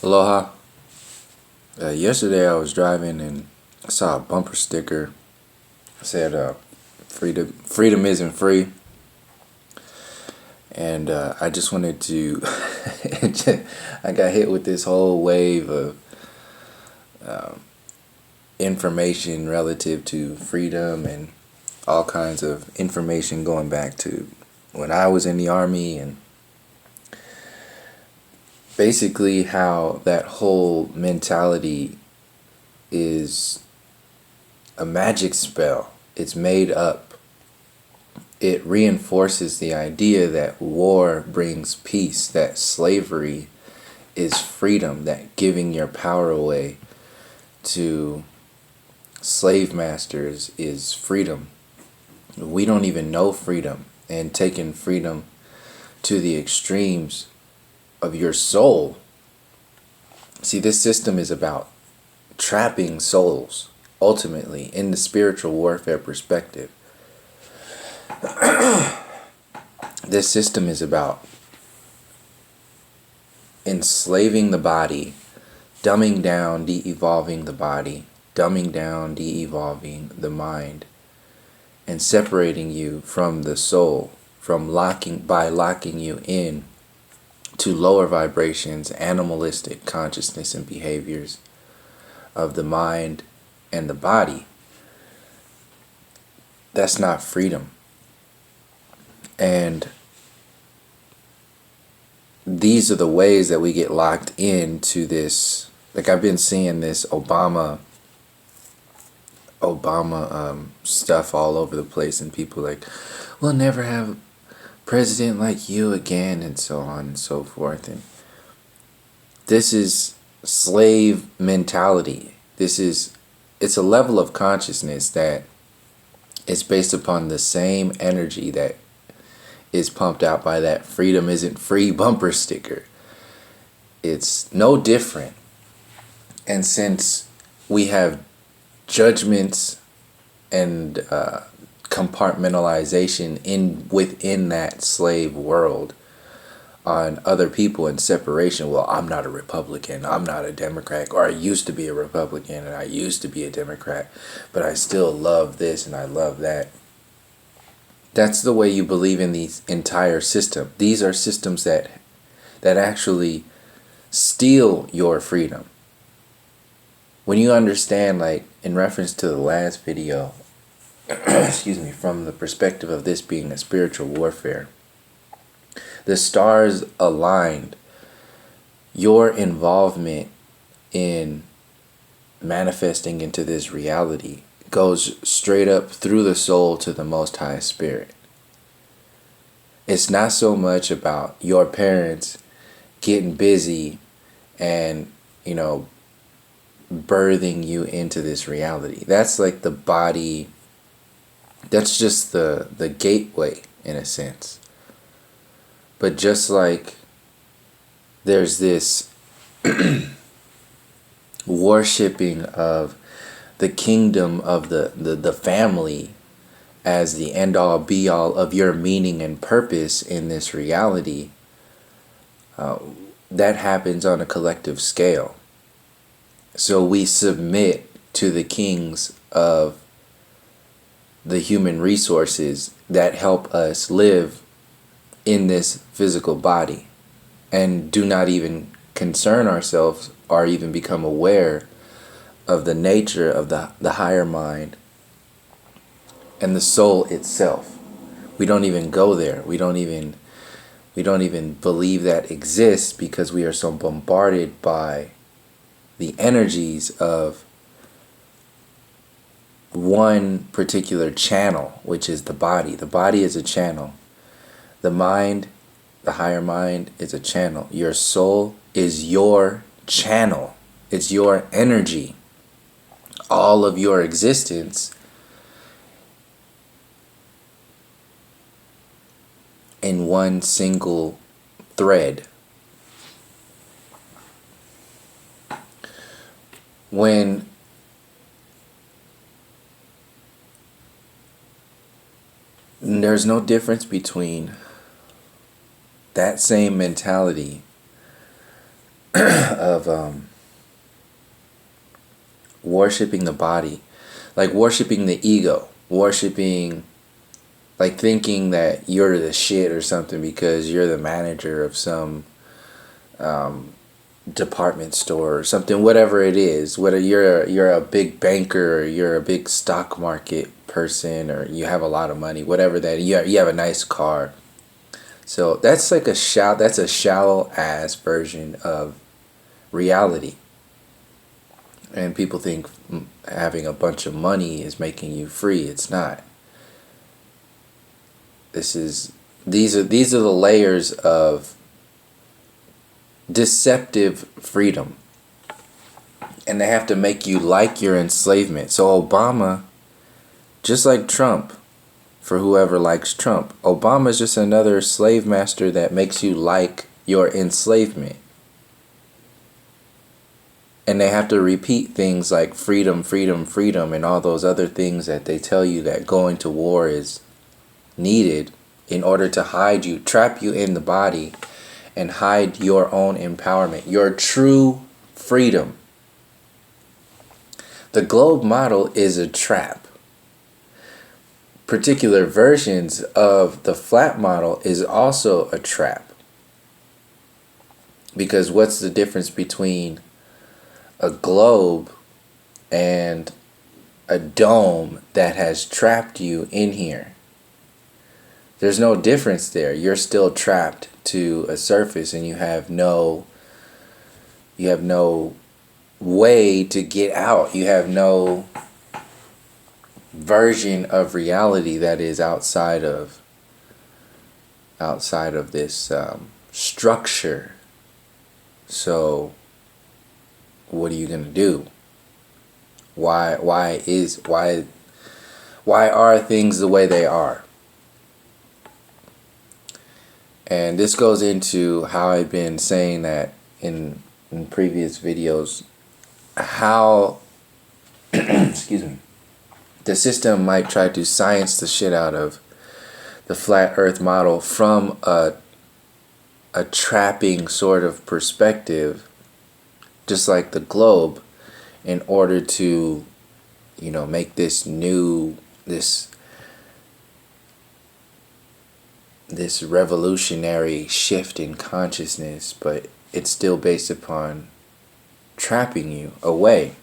Aloha. Yesterday I was driving and I saw a bumper sticker. It said, freedom isn't free. And I just wanted to, I got hit with this whole wave of information relative to freedom and all kinds of information going back to when I was in the Army, and basically how that whole mentality is a magic spell. It's made up. It reinforces the idea that war brings peace, that slavery is freedom, that giving your power away to slave masters is freedom. We don't even know freedom, and taking freedom to the extremes of your soul. See, this system is about trapping souls, ultimately, in the spiritual warfare perspective. This system is about enslaving the body, dumbing down, de-evolving the body, dumbing down, de-evolving the mind, and separating you from the soul, by locking you in to lower vibrations, animalistic consciousness and behaviors of the mind and the body. That's not freedom. And these are the ways that we get locked into this. Like, I've been seeing this Obama stuff all over the place, and people like, we'll never have a president like you again, and so on and so forth. And this is slave mentality. It's a level of consciousness that is based upon the same energy that is pumped out by that freedom isn't free bumper sticker. It's no different. And since we have judgments and compartmentalization within that slave world on other people and separation, well, I'm not a Republican, I'm not a Democrat, or I used to be a Republican and I used to be a Democrat, but I still love this and I love that. That's the way you believe in the entire system. These are systems that actually steal your freedom. When you understand, like in reference to the last video, excuse me, from the perspective of this being a spiritual warfare, the stars aligned. Your involvement in manifesting into this reality goes straight up through the soul to the Most High Spirit. It's not so much about your parents getting busy and, birthing you into this reality. That's like the body. That's just the gateway, in a sense. But just like there's this worshipping of the kingdom of the family as the end-all be-all of your meaning and purpose in this reality, that happens on a collective scale. So we submit to the kings of the human resources that help us live in this physical body, and do not even concern ourselves or even become aware of the nature of the higher mind and the soul itself. We don't even go there. We don't even believe that exists, because we are so bombarded by the energies of one particular channel, which is the body. The body is a channel. The mind, the higher mind, is a channel. Your soul is your channel. It's your energy. All of your existence in one single thread. When there's no difference between that same mentality of worshiping the body, like worshiping the ego, worshiping, like thinking that you're the shit or something because you're the manager of some department store or something, whatever it is, whether you're a big banker or you're a big stock market person or you have a lot of money, whatever that, you have a nice car. So that's like that's a shallow ass version of reality. And people think having a bunch of money is making you free. It's not. These are the layers of deceptive freedom. And they have to make you like your enslavement. So Obama, just like Trump, for whoever likes Trump, Obama is just another slave master that makes you like your enslavement. And they have to repeat things like freedom, freedom, freedom, and all those other things that they tell you that going to war is needed in order to hide you, trap you in the body, and hide your own empowerment, your true freedom. The globe model is a trap. Particular versions of the flat model is also a trap. Because what's the difference between a globe and a dome that has trapped you in here? There's no difference there. You're still trapped to a surface and you have no way to get out. You have no version of reality that is outside of this structure. So what are you gonna do? Why are things the way they are? And this goes into how I've been saying that in previous videos, how excuse me, the system might try to science the shit out of the flat earth model from a trapping sort of perspective, just like the globe, in order to, make this revolutionary shift in consciousness, but it's still based upon trapping you away.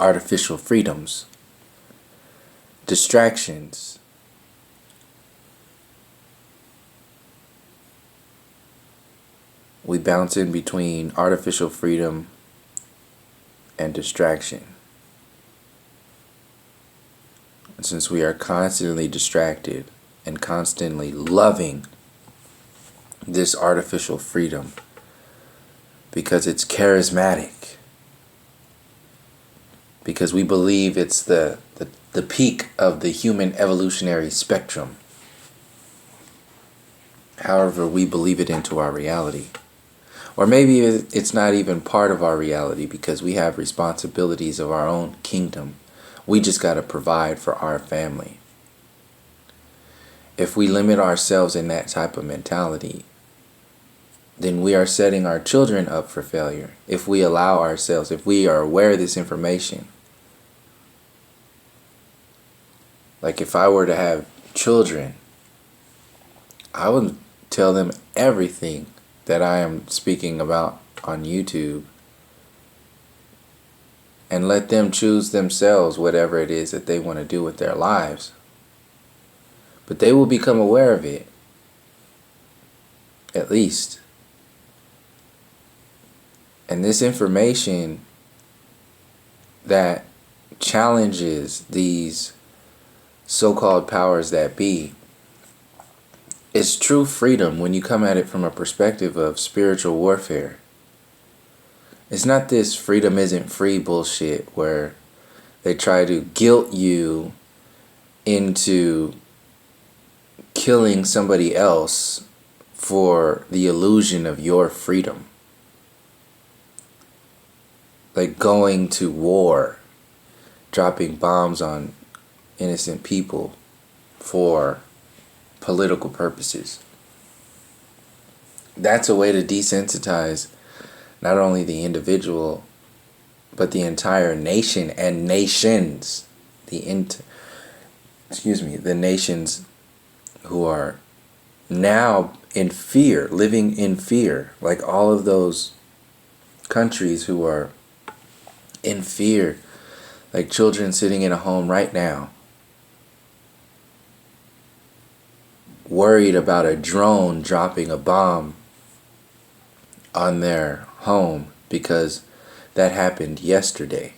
Artificial freedoms, distractions. We bounce in between artificial freedom and distraction. And since we are constantly distracted and constantly loving this artificial freedom because it's charismatic, because we believe it's the peak of the human evolutionary spectrum, however we believe it into our reality. Or maybe it's not even part of our reality because we have responsibilities of our own kingdom. We just got to provide for our family. If we limit ourselves in that type of mentality, then we are setting our children up for failure. If we allow ourselves, if we are aware of this information. Like if I were to have children, I would tell them everything that I am speaking about on YouTube and let them choose themselves whatever it is that they want to do with their lives. But they will become aware of it, at least. And this information that challenges these so-called powers that be is true freedom when you come at it from a perspective of spiritual warfare. It's not this freedom isn't free bullshit where they try to guilt you into killing somebody else for the illusion of your freedom. Like going to war, dropping bombs on innocent people for political purposes. That's a way to desensitize not only the individual, but the entire nation and nations. The nations who are now in fear, living in fear, like all of those countries who are in fear, like children sitting in a home right now, worried about a drone dropping a bomb on their home because that happened yesterday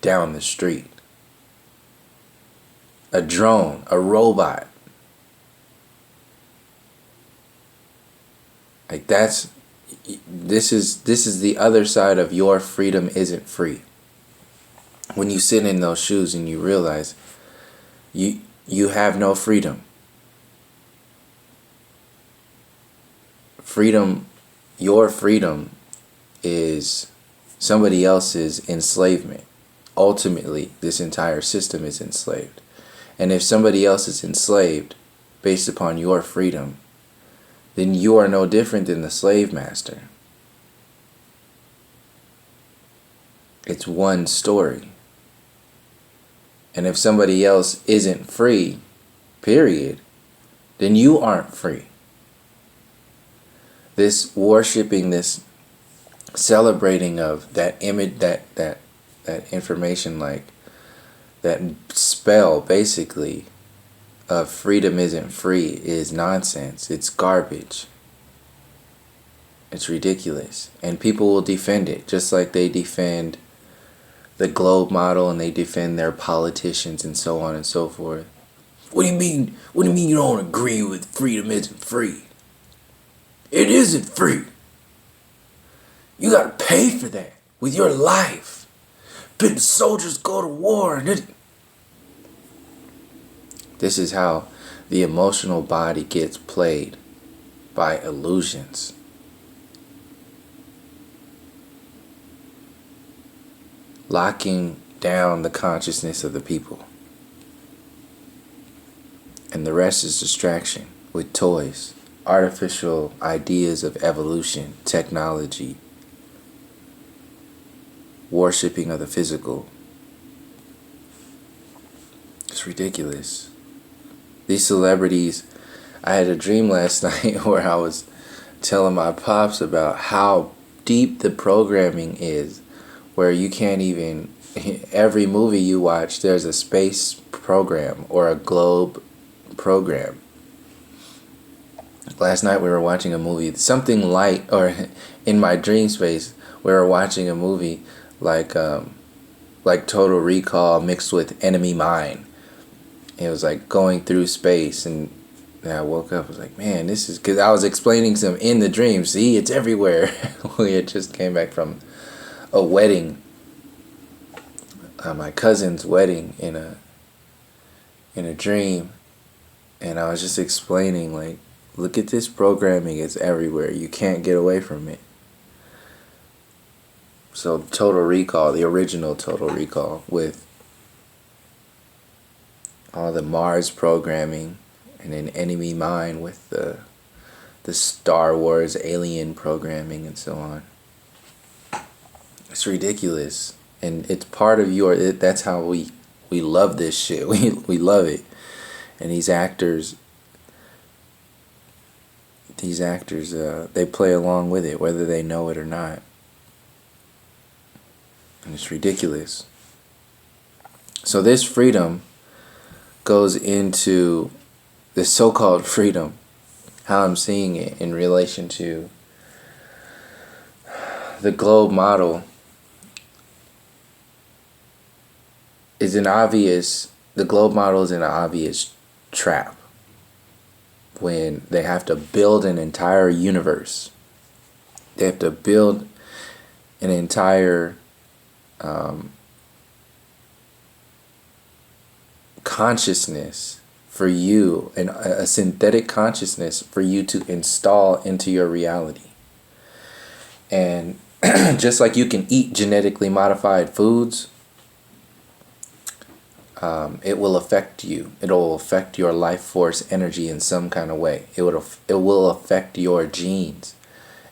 down the street. A drone, a robot. Like this is the other side of your freedom isn't free. When you sit in those shoes and you realize you have no freedom. Your freedom is somebody else's enslavement. Ultimately, this entire system is enslaved. And if somebody else is enslaved based upon your freedom, then you are no different than the slave master. It's one story. And if somebody else isn't free, period, then you aren't free. This worshiping, this celebrating of that image, that information, like that spell basically of freedom isn't free, is nonsense. It's garbage. It's ridiculous. And people will defend it just like they defend the globe model and they defend their politicians and so on and so forth. What do you mean? What do you mean you don't agree with freedom isn't free? It isn't free. You gotta pay for that with your life. But soldiers go to war and this is how the emotional body gets played by illusions. Locking down the consciousness of the people. And the rest is distraction with toys, artificial ideas of evolution, technology, worshipping of the physical. It's ridiculous. These celebrities, I had a dream last night where I was telling my pops about how deep the programming is, where you can't even, every movie you watch, there's a space program or a globe program. Last night we were watching a movie, something light, or in my dream space, we were watching a movie like Total Recall mixed with Enemy Mine. It was like going through space, and I woke up, I was like, man, this is, because I was explaining some in the dream, see, it's everywhere. We had just came back from a wedding, my cousin's wedding in a dream, and I was just explaining, like, look at this programming, it's everywhere, you can't get away from it. So Total Recall, the original Total Recall, with all the Mars programming, and then Enemy Mine with the Star Wars alien programming and so on. It's ridiculous, and it's part of that's how we love this shit. We love it. And these actors they play along with it whether they know it or not. And it's ridiculous. So this freedom goes into this so-called freedom, how I'm seeing it in relation to the globe model, the globe model is an obvious trap when they have to build an entire universe. They have to build an entire consciousness for you, and a synthetic consciousness for you to install into your reality. And just like you can eat genetically modified foods, it will affect you. It will affect your life force energy in some kind of way. It will affect your genes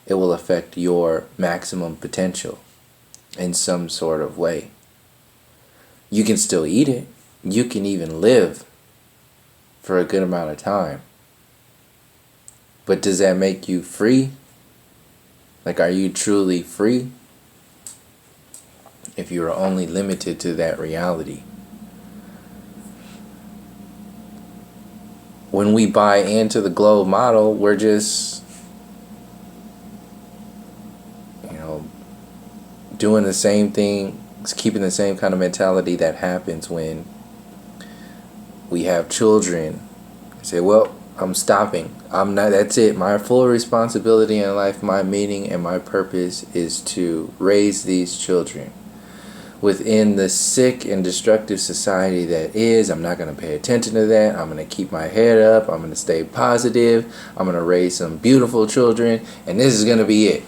it will affect your maximum potential in some sort of way. You can still eat it. You can even live for a good amount of time. But does that make you free? Like, are you truly free if you are only limited to that reality? When we buy into the globe model, we're just, doing the same thing, keeping the same kind of mentality that happens when we have children. Say, well, I'm stopping. I'm not, that's it. My full responsibility in life, my meaning and my purpose is to raise these children within the sick and destructive society that is. I'm not going to pay attention to that. I'm going to keep my head up. I'm going to stay positive. I'm going to raise some beautiful children, and this is going to be it.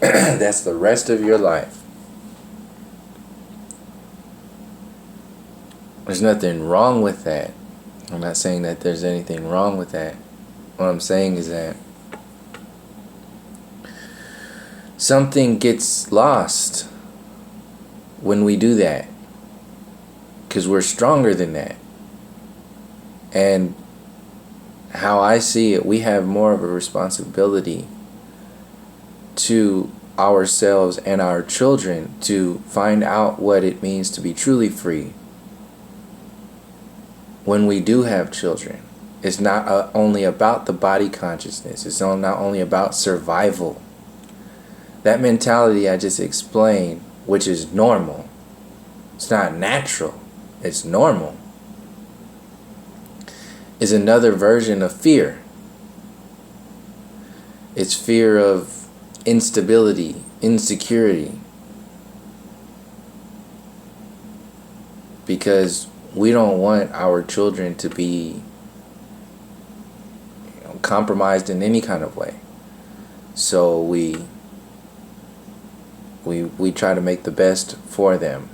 That's the rest of your life. There's nothing wrong with that. I'm not saying that there's anything wrong with that. What I'm saying is that something gets lost when we do that, because we're stronger than that. And how I see it, we have more of a responsibility to ourselves and our children to find out what it means to be truly free. When we do have children, it's not only about the body consciousness. It's not only about survival. That mentality I just explained, which is normal. It's not natural. It's normal. Is another version of fear. It's fear of instability, insecurity. Because we don't want our children to be compromised in any kind of way. So we try to make the best for them.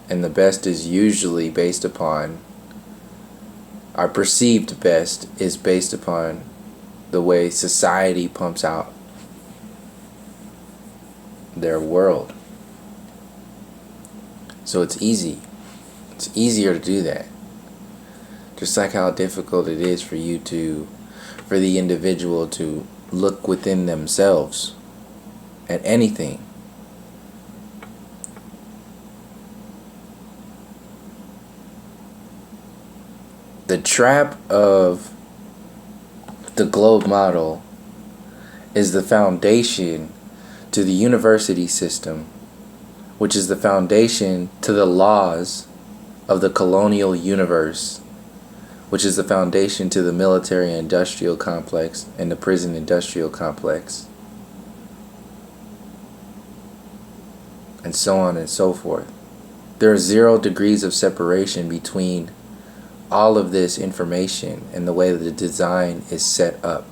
And the best is usually based upon, our perceived best is based upon the way society pumps out their world. So it's easy. It's easier to do that. Just like how difficult it is for the individual to look within themselves at anything. The trap of the globe model is the foundation to the university system, which is the foundation to the laws of the colonial universe, which is the foundation to the military industrial complex and the prison industrial complex, and so on and so forth. There are 0 degrees of separation between all of this information and the way that the design is set up.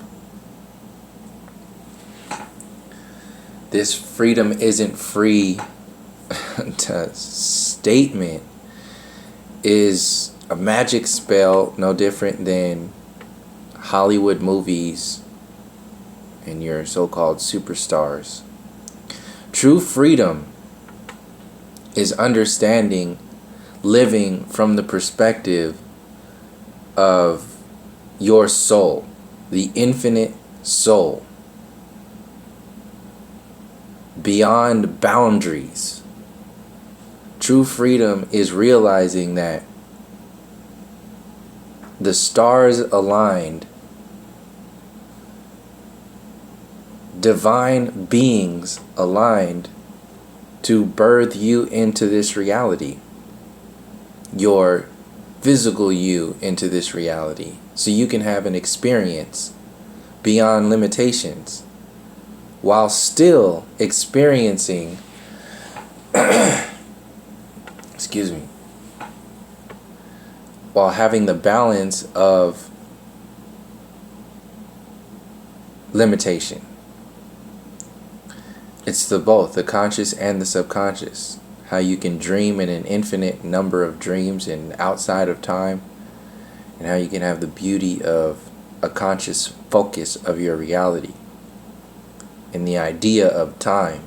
This freedom isn't free statement is a magic spell, no different than Hollywood movies and your so-called superstars. True freedom is understanding, living from the perspective of your soul, the infinite soul, beyond boundaries. True freedom is realizing that the stars aligned, divine beings aligned to birth you into this reality, your physical you into this reality, so you can have an experience beyond limitations while still experiencing excuse me, while having the balance of limitation. It's both the conscious and the subconscious. How you can dream in an infinite number of dreams and outside of time, and how you can have the beauty of a conscious focus of your reality. in the idea of time.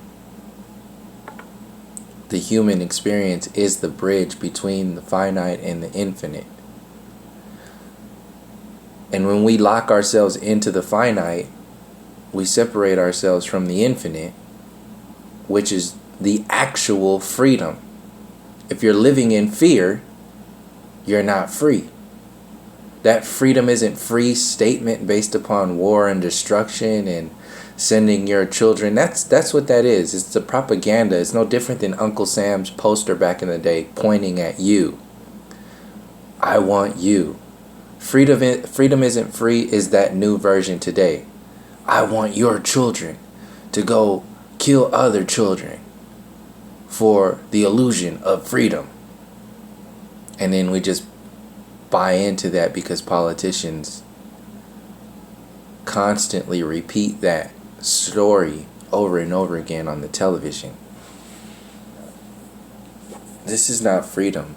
The human experience is the bridge between the finite and the infinite. And when we lock ourselves into the finite, we separate ourselves from the infinite, which is the actual freedom. If you're living in fear, you're not free. That freedom isn't free statement based upon war and destruction and sending your children. That's what that is. It's the propaganda. It's no different than Uncle Sam's poster back in the day pointing at you. I want you. Freedom isn't free is that new version today. I want your children to go kill other children for the illusion of freedom. And then we just buy into that because politicians constantly repeat that story over and over again on the television. This is not freedom.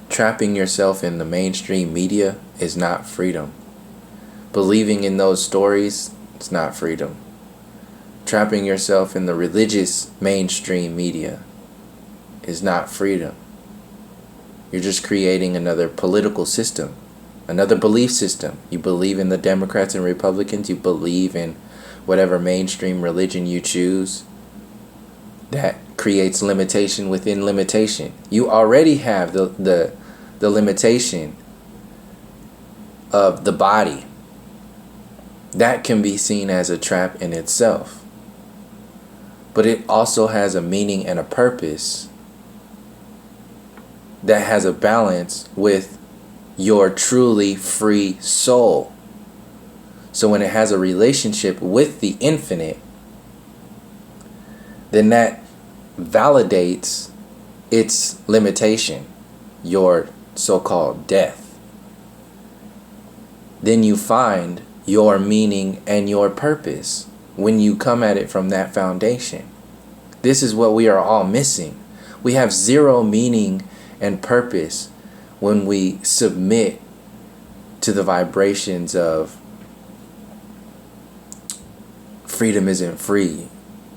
Trapping yourself in the mainstream media is not freedom. Believing in those stories, it's not freedom. Trapping yourself in the religious mainstream media is not freedom. You're just creating another political system, another belief system. You believe in the Democrats and Republicans, you believe in whatever mainstream religion you choose. That creates limitation within limitation. You already have the limitation of the body. That can be seen as a trap in itself. But it also has a meaning and a purpose that has a balance with your truly free soul. So when it has a relationship with the infinite, then that validates its limitation, your so-called death. Then you find your meaning and your purpose when you come at it from that foundation. This is what we are all missing. We have zero meaning and purpose when we submit to the vibrations of freedom isn't free,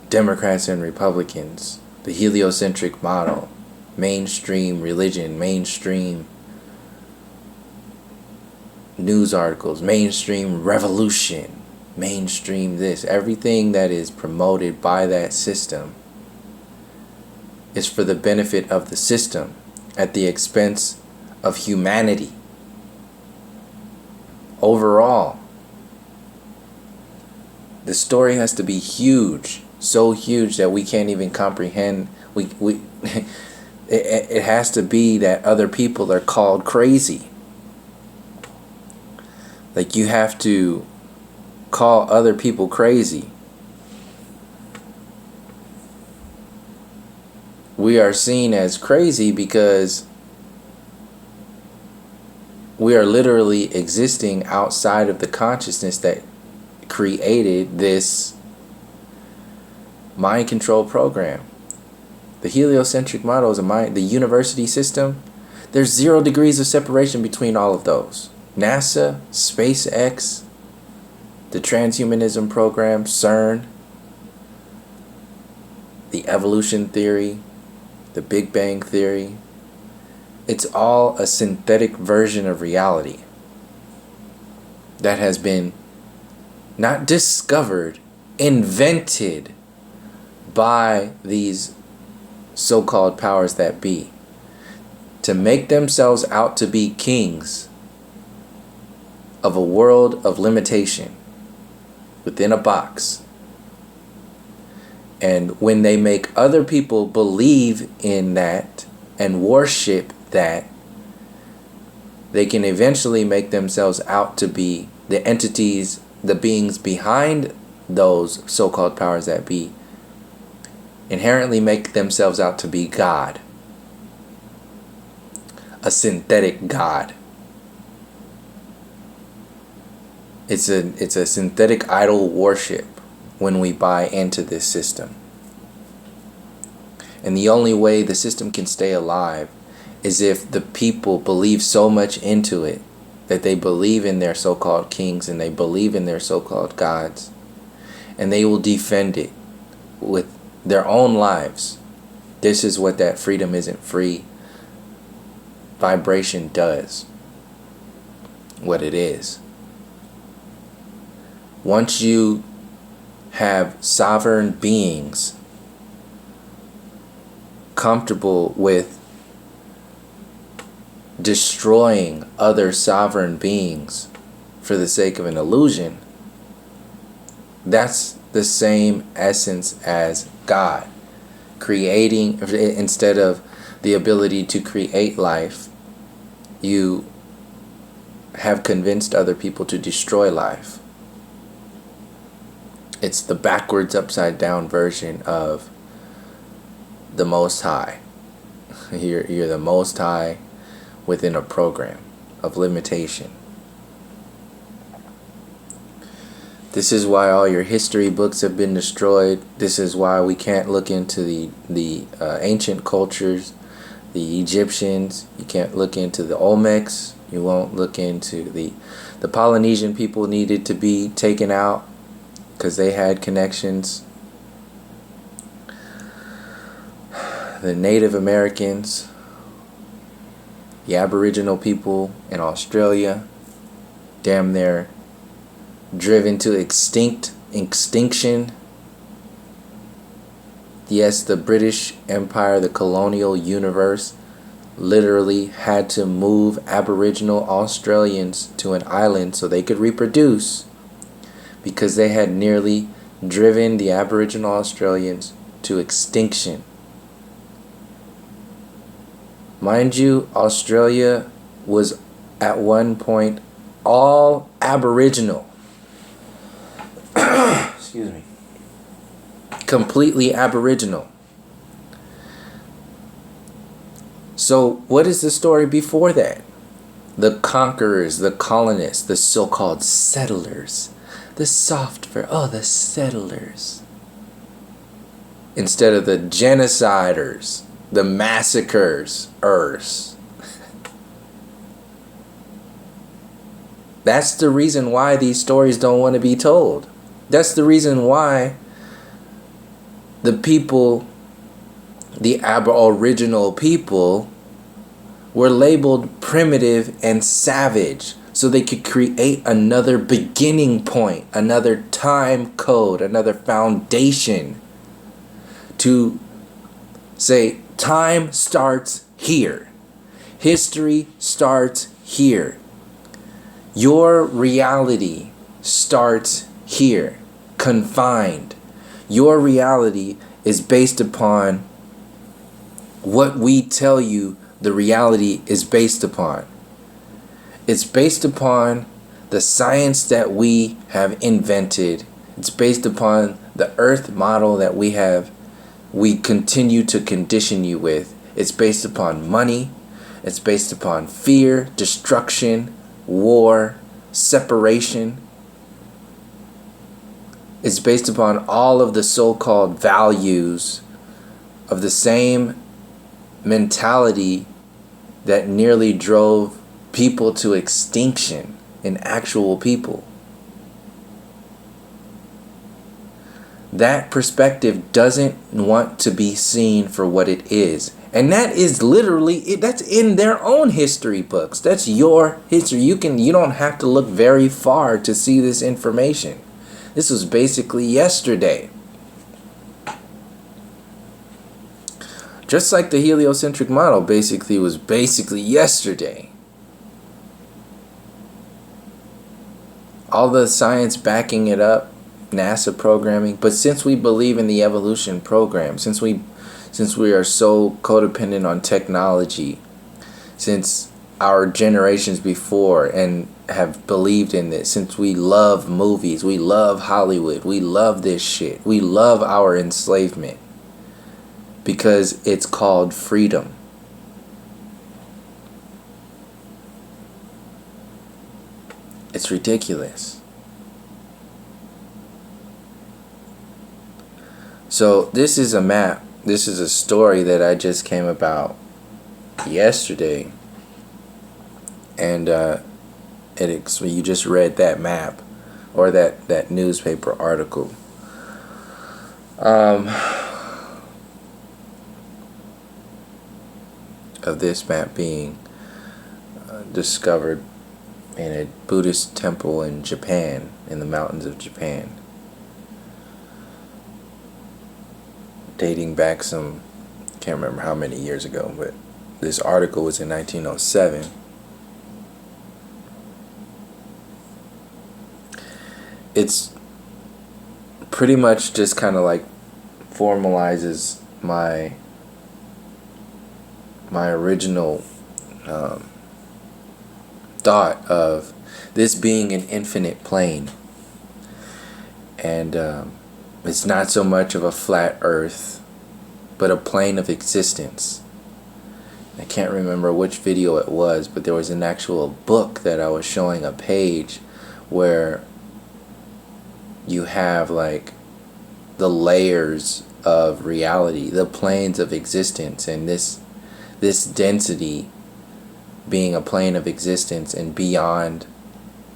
Democrats and Republicans, the heliocentric model, mainstream religion, mainstream news articles, mainstream revolution, mainstream this. Everything that is promoted by that system is for the benefit of the system at the expense of humanity. Overall, the story has to be huge, so huge that we can't even comprehend. It has to be that other people are called crazy. Like, you have to call other people crazy. We are seen as crazy because we are literally existing outside of the consciousness that created this mind control program. The heliocentric model is the university system. There's 0 degrees of separation between all of those. NASA, SpaceX, the transhumanism program, CERN, the evolution theory, the Big Bang theory. It's all a synthetic version of reality that has been not discovered, invented by these so-called powers that be to make themselves out to be kings of a world of limitation within a box. And when they make other people believe in that and worship that, they can eventually make themselves out to be the entities, the beings behind those so-called powers that be, inherently make themselves out to be God. A synthetic God. It's a synthetic idol worship when we buy into this system. And the only way the system can stay alive is if the people believe so much into it that they believe in their so-called kings and they believe in their so-called gods, and they will defend it with their own lives. This is what that freedom isn't free vibration does. What it is. Once you have sovereign beings comfortable with destroying other sovereign beings for the sake of an illusion, that's the same essence as God. Creating, instead of the ability to create life, you have convinced other people to destroy life. It's the backwards, upside down version of the Most High. You're the Most High within a program of limitation. This is why all your history books have been destroyed. This is why we can't look into the ancient cultures, the Egyptians. You can't look into the Olmecs. You won't look into the Polynesian people needed to be taken out because they had connections. The Native Americans, the Aboriginal people in Australia, damn near driven to extinction. Yes, the British Empire, the colonial universe, literally had to move Aboriginal Australians to an island so they could reproduce, because they had nearly driven the Aboriginal Australians to extinction. Mind you, Australia was at one point all Aboriginal. Excuse me. Completely Aboriginal. So what is the story before that? The conquerors, the colonists, the so-called settlers. The settlers. Instead of the genociders, the massacres. That's the reason why these stories don't want to be told. That's the reason why the people, the Aboriginal people, were labeled primitive and savage, so they could create another beginning point, another time code, another foundation to say time starts here. History starts here. Your reality starts here, confined. Your reality is based upon what we tell you the reality is based upon. It's based upon the science that we have invented. It's based upon the earth model that we continue to condition you with. It's based upon money. It's based upon fear, destruction, war, separation. It's based upon all of the so-called values of the same mentality that nearly drove people to extinction in actual people. That perspective doesn't want to be seen for what it is. And that is literally, that's in their own history books. That's your history. You don't have to look very far to see this information. This was basically yesterday. Just like the heliocentric model was basically yesterday. All the science backing it up, NASA programming. But since we believe in the evolution program, since we are so codependent on technology, since our generations before and have believed in this, since we love movies, we love Hollywood, we love this shit, we love our enslavement, because it's called freedom. It's ridiculous. So this is a map. This is a story that I just came about yesterday. And You just read that map or that newspaper article. Of this map being discovered in a Buddhist temple in Japan, in the mountains of Japan, dating back some, can't remember how many years ago, but this article was in 1907. It's pretty much just kind of like formalizes my original thought of this being an infinite plane, and it's not so much of a flat earth but a plane of existence. I can't remember which video it was, but there was an actual book that I was showing a page where you have like the layers of reality, the planes of existence, and this density being a plane of existence and beyond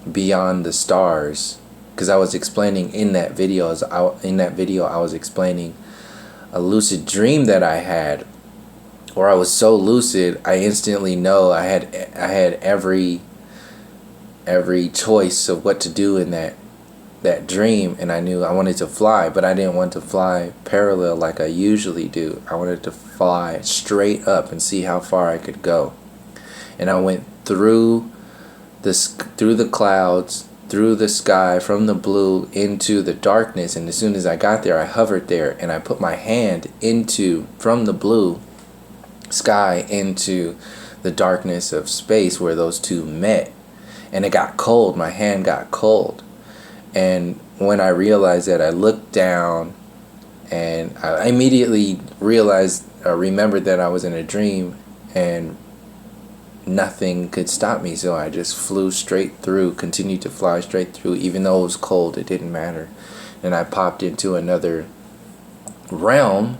the stars. Because I was explaining in that video, I was explaining a lucid dream that I had, where I was so lucid I instantly know I had every choice of what to do in that dream, and I knew I wanted to fly, but I didn't want to fly parallel like I usually do. I wanted to fly straight up and see how far I could go. And I went through the clouds, through the sky, from the blue into the darkness, and as soon as I got there, I hovered there and I put my hand from the blue sky into the darkness of space where those two met, and it got cold. My hand got cold. And when I realized that, I looked down and I immediately remembered that I was in a dream and nothing could stop me. So I just flew straight through, continued to fly straight through, even though it was cold, it didn't matter. And I popped into another realm,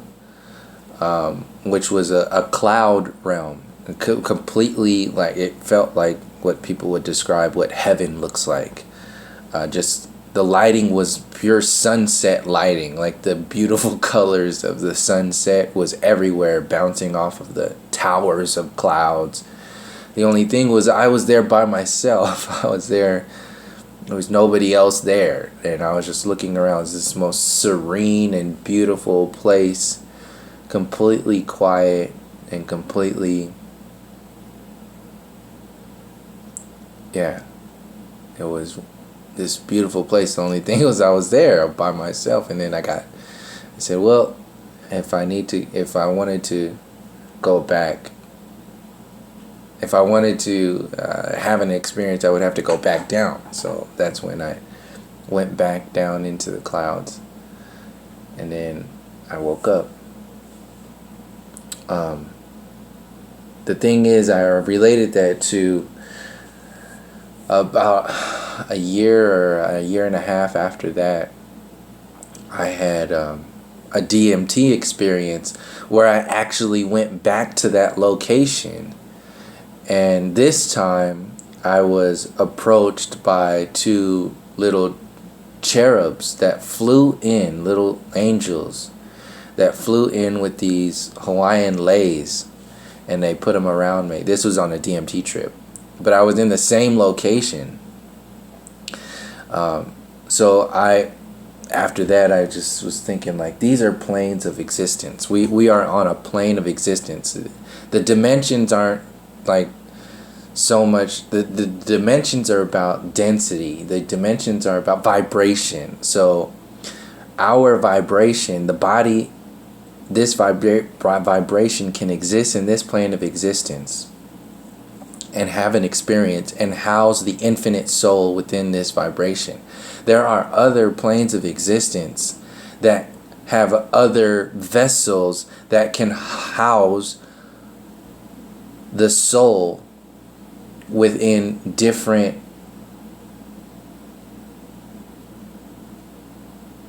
which was a cloud realm. Completely, like, it felt like what people would describe what heaven looks like. Just the lighting was pure sunset lighting, like the beautiful colors of the sunset was everywhere, bouncing off of the towers of clouds. The only thing was I was there by myself. I was there, there was nobody else there, and I was just looking around. It's this most serene and beautiful place, completely quiet and completely, yeah, it was this beautiful place. The only thing was I was there by myself, and then I said, well, if I wanted to go back, if I wanted to have an experience, I would have to go back down. So that's when I went back down into the clouds, and then I woke up. The thing is, I related that to about a year or a year and a half after that. I had a DMT experience where I actually went back to that location, and this time I was approached by two little cherubs that flew in, little angels that flew in with these Hawaiian leis, and they put them around me. This was on a DMT trip, but I was in the same location. So after that, I just was thinking, like, these are planes of existence. We are on a plane of existence. The dimensions aren't like so much. The dimensions are about density. The dimensions are about vibration. So our vibration, the body, this vibration can exist in this plane of existence and have an experience and house the infinite soul within this vibration. There are other planes of existence that have other vessels that can house the soul within different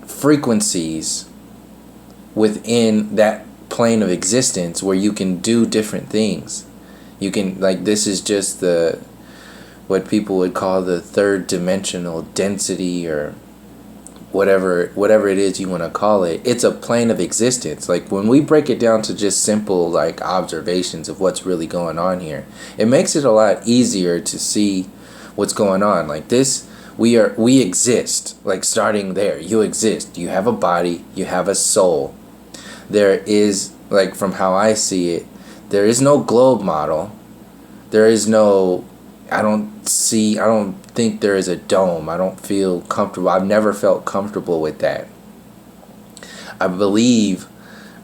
frequencies within that plane of existence, where you can do different things. You can, like, this is just the what people would call the third dimensional density, or whatever it is you want to call it. It's a plane of existence. Like when we break it down to just simple like observations of what's really going on here, it makes it a lot easier to see what's going on. Like this, we exist. Like starting there, you exist. You have a body, you have a soul. There is, like from how I see it, there is no globe model. There is no, I don't think there is a dome. I don't feel comfortable. I've never felt comfortable with that. I believe,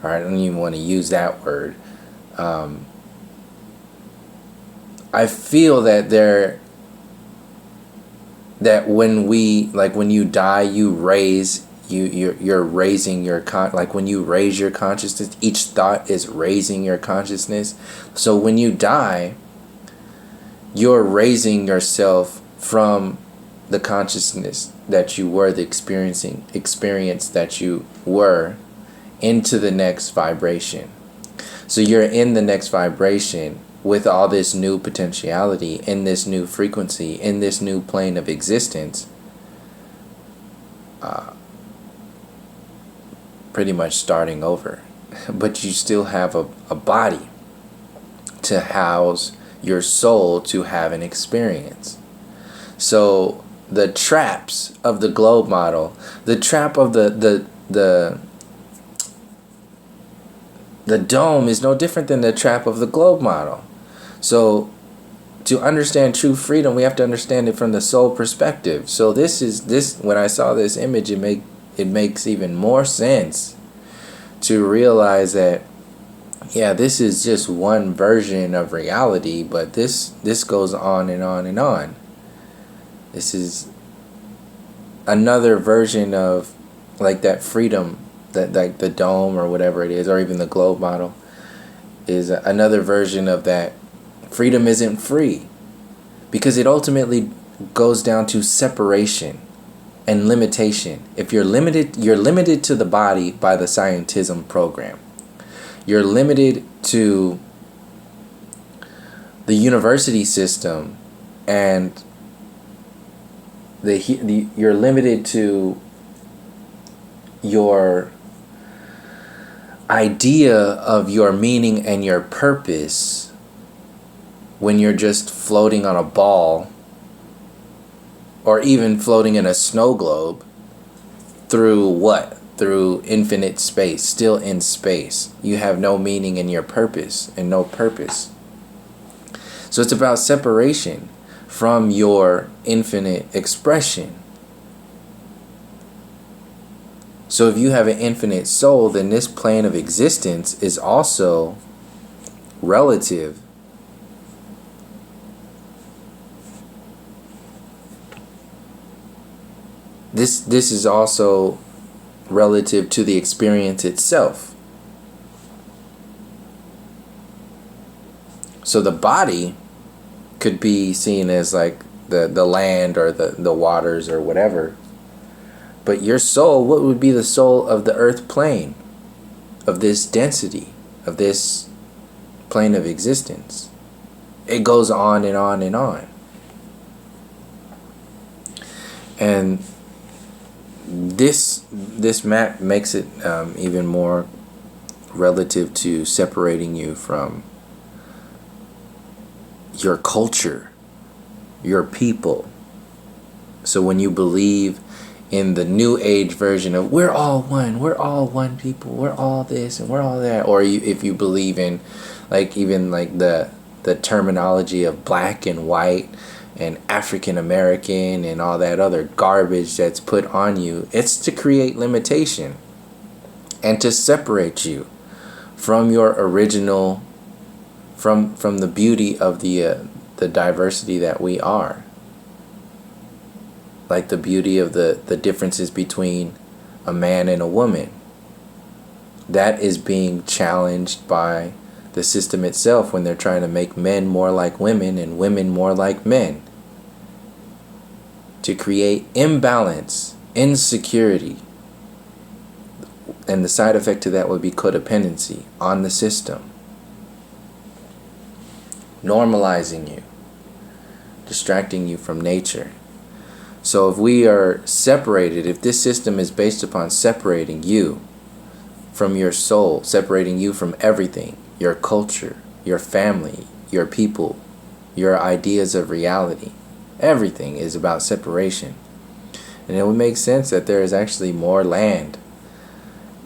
or I don't even want to use that word. I feel that that when you die, you're raising your like when you raise your consciousness, each thought is raising your consciousness. So when you die, you're raising yourself from the consciousness that you were, the experience that you were, into the next vibration. So you're in the next vibration with all this new potentiality, in this new frequency, in this new plane of existence, pretty much starting over. But you still have a body to house your soul, to have an experience. So the traps of the globe model, the trap of the dome is no different than the trap of the globe model. So to understand true freedom, we have to understand it from the soul perspective. So when I saw this image, it makes even more sense to realize that, yeah, this is just one version of reality, but this goes on and on and on. This is another version of like that freedom, that like the dome or whatever it is, or even the globe model, is another version of that. Freedom isn't free, because it ultimately goes down to separation and limitation. If you're limited to the body by the scientism program. You're limited to the university system, and you're limited to your idea of your meaning and your purpose when you're just floating on a ball, or even floating in a snow globe through what? Through infinite space, still in space. You have no meaning in your purpose and no purpose. So it's about separation from your infinite expression. So if you have an infinite soul, then this plane of existence is also relative. This is also relative to the experience itself. So the body could be seen as like the land or the waters or whatever. But your soul, what would be the soul of the earth plane, of this density, of this plane of existence? It goes on and on and on. And this map makes it even more relative to separating you from your culture, your people. So when you believe in the new age version of we're all one people, we're all this and we're all that, or if you believe in like even like the terminology of black and white and African American and all that other garbage that's put on you, it's to create limitation and to separate you from your original, from the beauty of the diversity that we are. Like the beauty of the differences between a man and a woman. That is being challenged by the system itself when they're trying to make men more like women and women more like men. To create imbalance, insecurity. And the side effect to that would be codependency on the system. Normalizing you distracting you from nature. So if we are separated, if this system is based upon separating you from your soul, separating you from everything, your culture, your family, your people, your ideas of reality, everything is about separation. And it would make sense that there is actually more land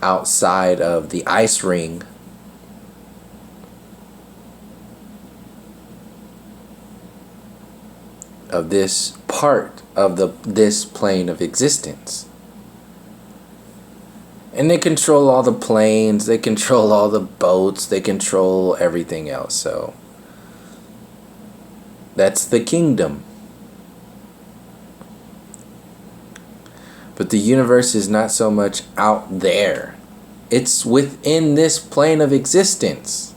outside of the ice ring of this part of this plane of existence. And they control all the planes, they control all the boats, they control everything else. So that's the kingdom. But the universe is not so much out there. It's within this plane of existence.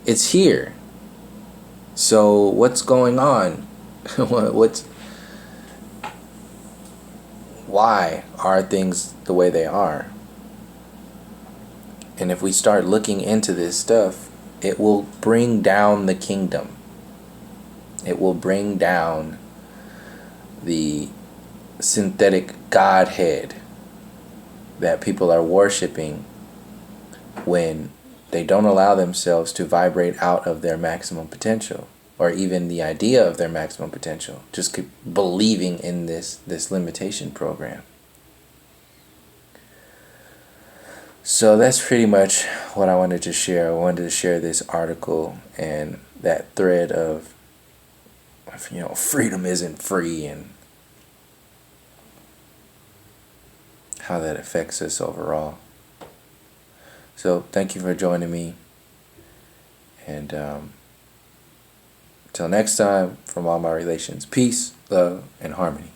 It's here. So what's going on? Why are things the way they are? And if we start looking into this stuff, it will bring down the kingdom. It will bring down the synthetic godhead that people are worshiping when they don't allow themselves to vibrate out of their maximum potential, or even the idea of their maximum potential. Just keep believing in this limitation program. So that's pretty much what I wanted to share. I wanted to share this article and that thread of freedom isn't free, and how that affects us overall. So thank you for joining me, and until next time, from all my relations, peace, love, and harmony.